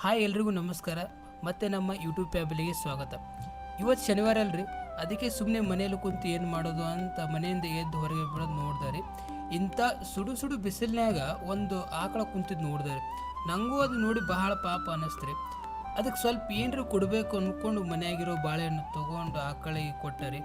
Hi ಎಲ್ರಿಗೂ ನಮಸ್ಕಾರ. ಮತ್ತೆ ನಮ್ಮ ಯೂಟ್ಯೂಬ್ ಫ್ಯಾಮಿಲಿಗೆ ಸ್ವಾಗತ. ಇವತ್ತು ಶನಿವಾರ ಅಲ್ರಿ, ಅದಕ್ಕೆ ಸುಮ್ಮನೆ ಮನೆಯಲ್ಲಿ ಕುಂತು ಏನು ಮಾಡೋದು ಅಂತ ಮನೆಯಿಂದ ಎದ್ದು ಹೊರಗೆ ಬಿಡೋದು ನೋಡ್ದಾರೆ. ಇಂಥ ಸುಡು ಸುಡು ಬಿಸಿಲಿನಾಗ ಒಂದು ಆಕಳ ಕುಂತಿದ್ದು ನೋಡ್ದಾರೆ. ನನಗೂ ಅದು ನೋಡಿ ಬಹಳ ಪಾಪ ಅನ್ನಿಸ್ತ್ರಿ. ಅದಕ್ಕೆ ಸ್ವಲ್ಪ ಏನರ ಕೊಡಬೇಕು ಅಂದ್ಕೊಂಡು ಮನೆಯಾಗಿರೋ ಬಾಳೆಹಣ್ಣು ತೊಗೊಂಡು ಆಕಳಿಗೆ ಕೊಟ್ಟರಿ.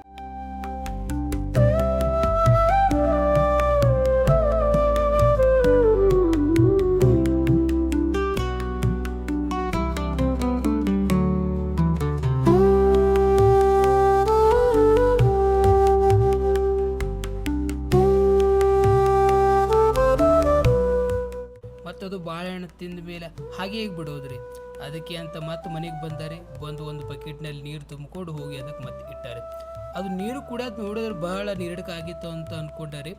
ಮತ್ತದು ಬಾಳೆಹಣ್ಣು ತಿಂದ ಮೇಲೆ ಹಾಗೆ ಬಿಡೋದ್ರಿ. ಅದಕ್ಕೆ ಅಂತ ಮತ್ತೆ ಮನೆಗೆ ಬಂದು ಒಂದು ಬಕೆಟ್ನಲ್ಲಿ ನೀರು ತುಂಬಿಕೊಂಡು ಹೋಗಿ ಅದಕ್ಕೆ ಮತ್ತೆ ಇಟ್ಟಾರೆ. ಅದು ನೀರು ಕೂಡ ನೋಡಿದ್ರೆ ಬಹಳ ನೀರಡಿಕೆ ಆಗಿತ್ತು ಅಂತ ಅಂದ್ಕೊಂಡಾರೆ.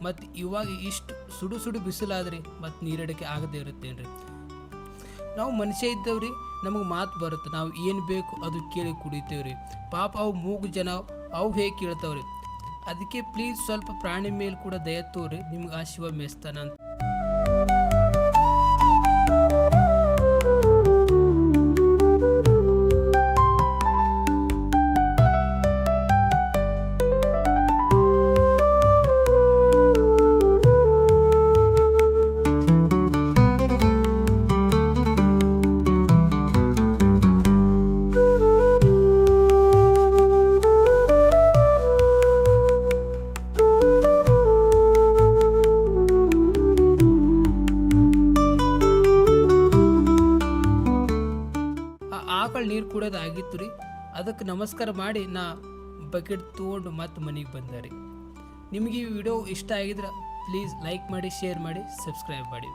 ಮತ್ತು ಇವಾಗ ಇಷ್ಟು ಸುಡು ಸುಡು ಬಿಸಿಲಾದ್ರಿ ಮತ್ತು ನೀರಡಿಕೆ ಆಗದೆ ಇರುತ್ತೇನ್ರಿ. ನಾವು ಮನುಷ್ಯ ಇದ್ದವ್ರಿ, ನಮಗೆ ಮಾತು ಬರುತ್ತೆ, ನಾವು ಏನು ಬೇಕು ಅದು ಕೇಳಿ ಕುಡಿತೇವ್ರಿ. ಪಾಪ ಅವು ಮೂಗು ಜನ ಅವು ಹೇಗೆ ಕೇಳ್ತಾವ್ರಿ. ಅದಕ್ಕೆ ಪ್ಲೀಸ್ ಸ್ವಲ್ಪ ಪ್ರಾಣಿ ಮೇಲೆ ಕೂಡ ದಯ ತೋರಿ, ನಿಮ್ಗೆ ಆ ಶಿವ ಮೆಸ್ತಾನ ಅಂತ. ಆಕಳು ನೀರು ಕುಡಿಯೋದು ಆಗಿತ್ತು ರೀ. ಅದಕ್ಕೆ ನಮಸ್ಕಾರ ಮಾಡಿ ನಾ ಬಕೆಟ್ ತೊಗೊಂಡು ಮತ್ತೆ ಮನೆಗೆ ಬಂದೆ ರೀ. ನಿಮಗೆ ಈ ವಿಡಿಯೋ ಇಷ್ಟ ಆಗಿದ್ರೆ ಪ್ಲೀಸ್ ಲೈಕ್ ಮಾಡಿ, ಶೇರ್ ಮಾಡಿ, ಸಬ್ಸ್ಕ್ರೈಬ್ ಮಾಡಿ.